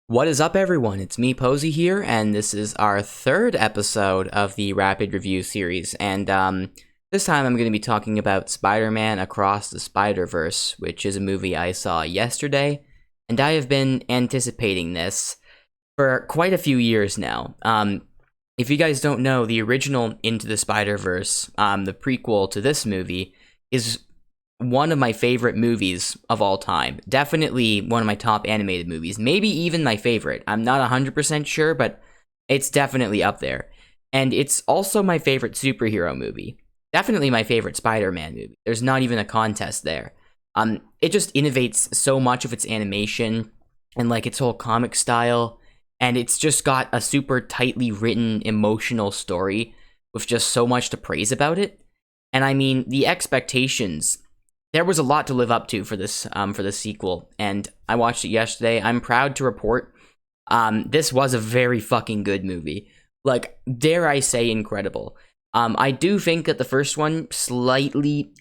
What is up, everyone? It's me, Posey, here, and this is our third episode of the Rapid Review series. And this time I'm going to be talking about Spider-Man Across the Spider-Verse, which is a movie I saw yesterday, and I have been anticipating this for quite a few years now. If you guys don't know, the original Into the Spider-Verse, the prequel to this movie, is one of my favorite movies of all time. Definitely one of my top animated movies. Maybe even my favorite. I'm not 100% sure, but it's definitely up there. And it's also my favorite superhero movie. Definitely my favorite Spider-Man movie. There's not even a contest there. It just innovates so much of its animation and like its whole comic style. And it's just got a super tightly written, emotional story with just so much to praise about it. And I mean, the expectations, there was a lot to live up to for this sequel, and I watched it yesterday. I'm proud to report, this was a very fucking good movie. Like, dare I say, incredible. I do think that the first one slightly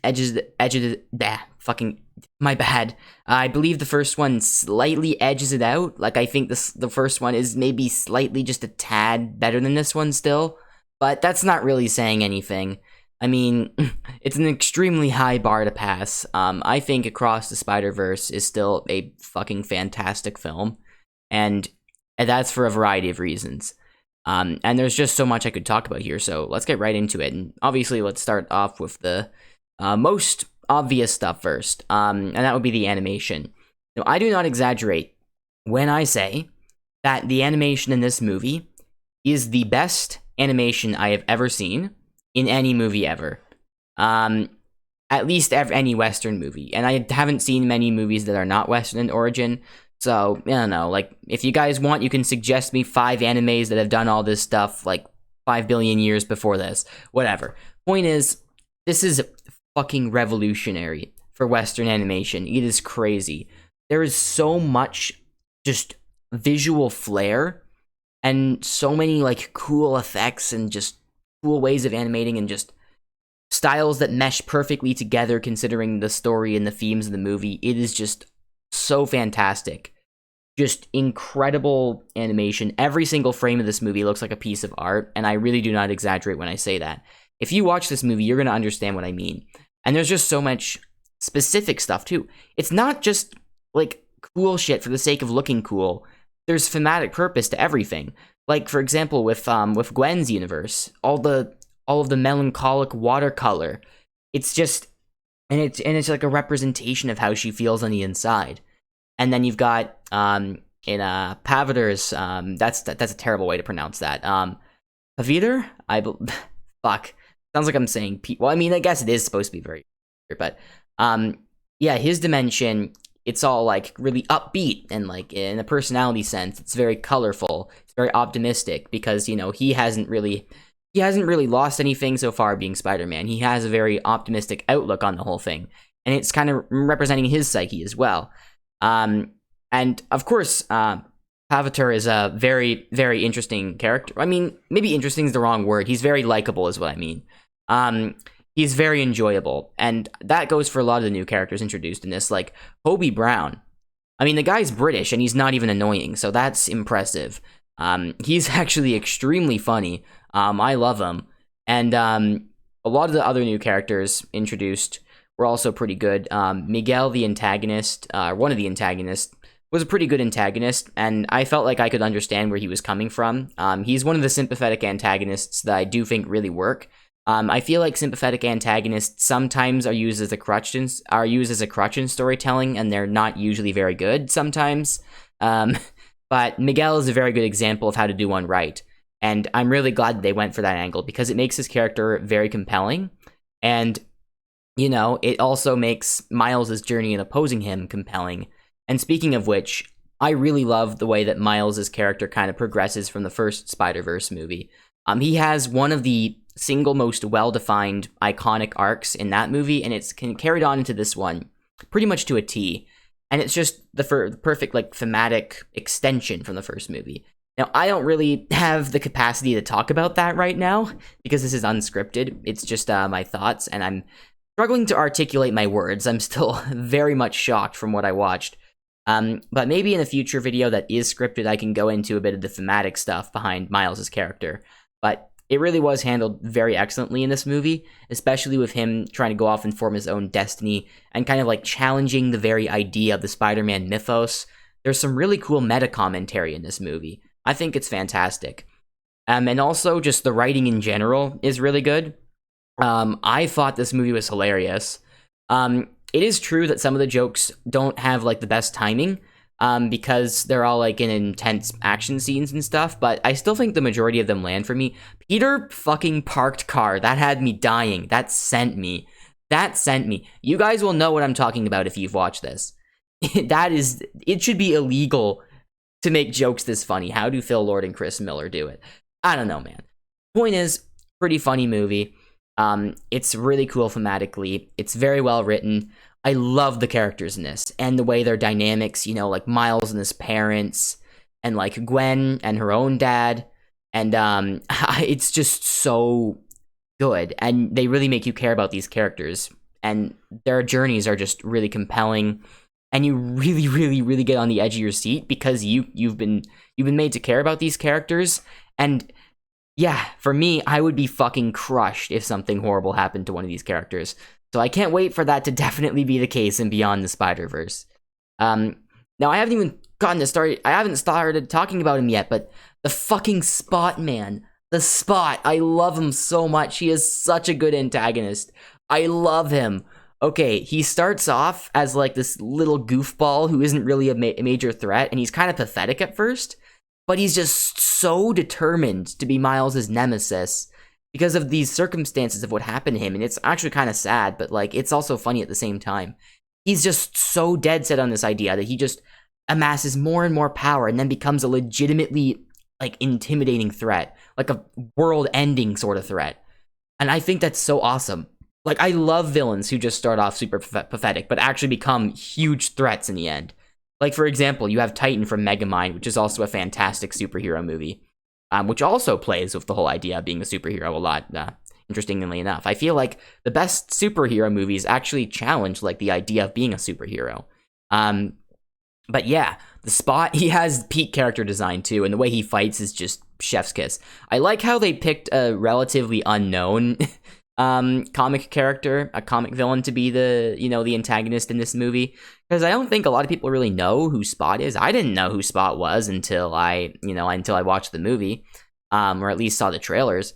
my bad. I believe the first one slightly edges it out. Like, I think the first one is maybe slightly just a tad better than this one still, but that's not really saying anything. I mean, it's an extremely high bar to pass. I think Across the Spider-Verse is still a fucking fantastic film, and that's for a variety of reasons. And there's just so much I could talk about here, so let's get right into it. And obviously, let's start off with the most obvious stuff first, and that would be the animation. Now, I do not exaggerate when I say that the animation in this movie is the best animation I have ever seen in any movie ever. At least any Western movie. And I haven't seen many movies that are not Western in origin. So, I don't know, like, if you guys want, you can suggest me 5 animes that have done all this stuff, like, 5 billion years before this. Whatever. Point is, this is fucking revolutionary for Western animation. It is crazy. There is so much just visual flair and so many, like, cool effects and just cool ways of animating and just styles that mesh perfectly together considering the story and the themes of the movie. It is just so fantastic. Just incredible animation. Every single frame of this movie looks like a piece of art, and I really do not exaggerate when I say that. If you watch this movie, you're going to understand what I mean. And there's just so much specific stuff, too. It's not just, like, cool shit for the sake of looking cool. There's thematic purpose to everything. Like, for example, with Gwen's universe, all of the melancholic watercolor, it's just, and it's like a representation of how she feels on the inside. And then you've got in Paviter's, that's a terrible way to pronounce that. Paviter, fuck, sounds like I'm saying well, I mean, I guess it is supposed to be very, but yeah, his dimension. It's all, like, really upbeat, and, like, in a personality sense, it's very colorful. It's very optimistic, because, you know, he hasn't really lost anything so far being Spider-Man. He has a very optimistic outlook on the whole thing, and it's kind of representing his psyche as well. And, of course, Paviter is a very, very interesting character. I mean, maybe interesting is the wrong word. He's very likable is what I mean. He's very enjoyable, and that goes for a lot of the new characters introduced in this, like Hobie Brown. I mean, the guy's British, and he's not even annoying, so that's impressive. He's actually extremely funny. I love him, and a lot of the other new characters introduced were also pretty good. Miguel, the antagonist, one of the antagonists, was a pretty good antagonist, and I felt like I could understand where he was coming from. He's one of the sympathetic antagonists that I do think really work. I feel like sympathetic antagonists sometimes are used as a crutch in storytelling, and they're not usually very good sometimes. But Miguel is a very good example of how to do one right, and I'm really glad that they went for that angle, because it makes his character very compelling, and, you know, it also makes Miles' journey in opposing him compelling. And speaking of which, I really love the way that Miles' character kind of progresses from the first Spider-Verse movie. He has one of the single most well-defined iconic arcs in that movie, and it's carried on into this one pretty much to a T, and it's just the perfect, like, thematic extension from the first movie. Now, I don't really have the capacity to talk about that right now because this is unscripted. It's just my thoughts, and I'm struggling to articulate my words. I'm still very much shocked from what I watched. But maybe in a future video that is scripted, I can go into a bit of the thematic stuff behind Miles's character. But it really was handled very excellently in this movie, especially with him trying to go off and form his own destiny and kind of like challenging the very idea of the Spider-Man mythos. There's some really cool meta commentary in this movie. I think it's fantastic. And also just the writing in general is really good. I thought this movie was hilarious. It is true that some of the jokes don't have like the best timing, because they're all like in intense action scenes and stuff, but I still think the majority of them land for me. Peter fucking parked car. That had me dying. That sent me. You guys will know what I'm talking about if you've watched this. It should be illegal to make jokes this funny. How do Phil Lord and Chris Miller do it? I don't know, man. Point is, pretty funny movie. It's really cool thematically. It's very well written. I love the characters in this and the way their dynamics, you know, like Miles and his parents and like Gwen and her own dad. And it's just so good. And they really make you care about these characters. And their journeys are just really compelling. And you really, really, really get on the edge of your seat because you've been made to care about these characters. And yeah, for me, I would be fucking crushed if something horrible happened to one of these characters. So I can't wait for that to definitely be the case in Beyond the Spider-Verse. Now, I haven't even I haven't started talking about him yet, but the fucking Spot Man. The Spot. I love him so much. He is such a good antagonist. I love him. Okay, he starts off as like this little goofball who isn't really a major threat, and he's kind of pathetic at first, but he's just so determined to be Miles' nemesis because of these circumstances of what happened to him, and it's actually kind of sad, but like it's also funny at the same time. He's just so dead set on this idea that he just amasses more and more power and then becomes a legitimately like intimidating threat, like a world-ending sort of threat. And I think that's so awesome. Like, I love villains who just start off super pathetic, but actually become huge threats in the end. Like, for example, you have Titan from Megamind, which is also a fantastic superhero movie, which also plays with the whole idea of being a superhero a lot, interestingly enough. I feel like the best superhero movies actually challenge, like, the idea of being a superhero. But yeah, the Spot, he has peak character design, too, and the way he fights is just chef's kiss. I like how they picked a relatively unknown comic character, a comic villain to be the antagonist in this movie, because I don't think a lot of people really know who Spot is. I didn't know who Spot was until I watched the movie, or at least saw the trailers.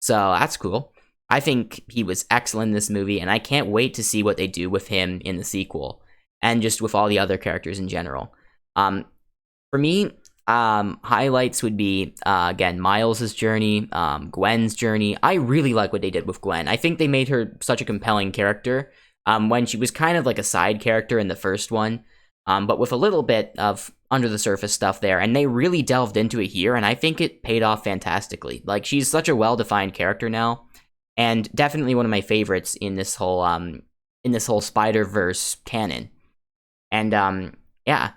So that's cool. I think he was excellent in this movie, and I can't wait to see what they do with him in the sequel, and just with all the other characters in general. For me, highlights would be, again, Miles' journey, Gwen's journey. I really like what they did with Gwen. I think they made her such a compelling character, when she was kind of like a side character in the first one, but with a little bit of under the surface stuff there, and they really delved into it here, and I think it paid off fantastically. Like, she's such a well-defined character now, and definitely one of my favorites in this whole Spider-Verse canon. And, yeah.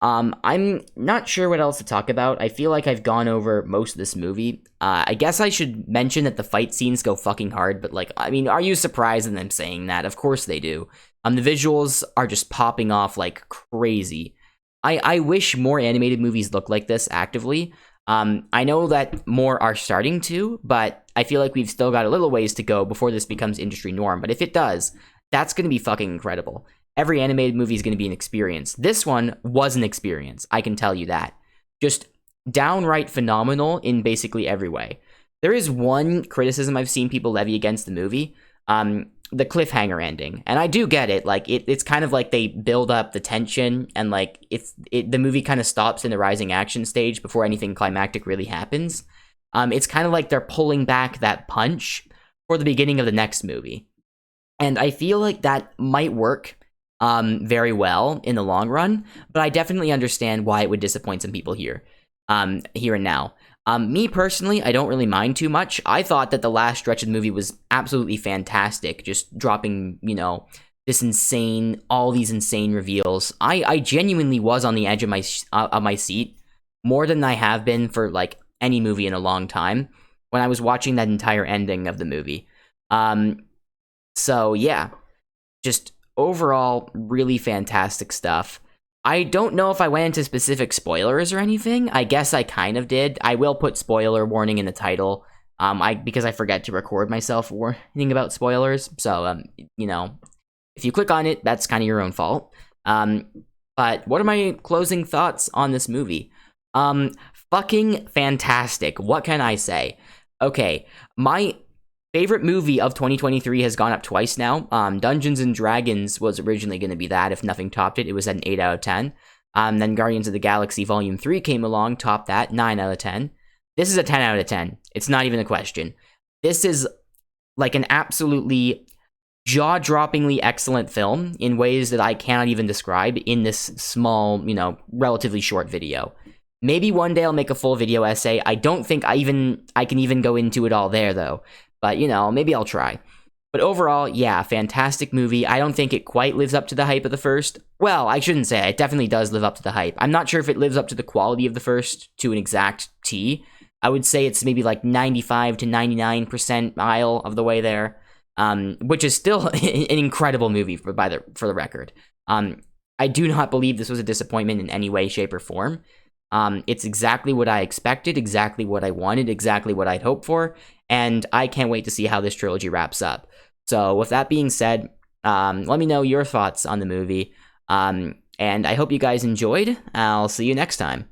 I'm not sure what else to talk about. I feel like I've gone over most of this movie. I guess I should mention that the fight scenes go fucking hard, but like, I mean, are you surprised in them saying that? Of course they do. The visuals are just popping off like crazy. I wish more animated movies look like this actively. I know that more are starting to, but I feel like we've still got a little ways to go before this becomes industry norm. But if it does, that's going to be fucking incredible. Every animated movie is going to be an experience. This one was an experience, I can tell you that. Just downright phenomenal in basically every way. There is one criticism I've seen people levy against the movie, the cliffhanger ending. And I do get it. Like, it's kind of like they build up the tension, and like the movie kind of stops in the rising action stage before anything climactic really happens. It's kind of like they're pulling back that punch for the beginning of the next movie. And I feel like that might work very well in the long run, but I definitely understand why it would disappoint some people here and now. Me personally, I don't really mind too much. I thought that the last stretch of the movie was absolutely fantastic, just dropping, all these insane reveals. I genuinely was on the edge of my seat more than I have been for like any movie in a long time when I was watching that entire ending of the movie. So yeah, just overall, really fantastic stuff. I don't know if I went into specific spoilers or anything. I guess I kind of did. I will put spoiler warning in the title. Because I forget to record myself warning about spoilers. So, you know, if you click on it, that's kind of your own fault. But what are my closing thoughts on this movie? Fucking fantastic. What can I say? Okay, my favorite movie of 2023 has gone up twice now. Dungeons and Dragons was originally going to be that if nothing topped it. It was at an 8 out of 10. Then Guardians of the Galaxy Volume 3 came along, topped that, 9 out of 10. This is a 10 out of 10. It's not even a question. This is like an absolutely jaw-droppingly excellent film in ways that I cannot even describe in this small, you know, relatively short video. Maybe one day I'll make a full video essay. I don't think I can even go into it all there, though. But, you know, maybe I'll try. But overall, yeah, fantastic movie. I don't think it quite lives up to the hype of the first. Well, I shouldn't say. It definitely does live up to the hype. I'm not sure if it lives up to the quality of the first to an exact T. I would say it's maybe like 95 to 99% mile of the way there, which is still an incredible movie for the record. I do not believe this was a disappointment in any way, shape, or form. It's exactly what I expected, exactly what I wanted, exactly what I'd hoped for, and I can't wait to see how this trilogy wraps up. So with that being said, let me know your thoughts on the movie, and I hope you guys enjoyed. I'll see you next time.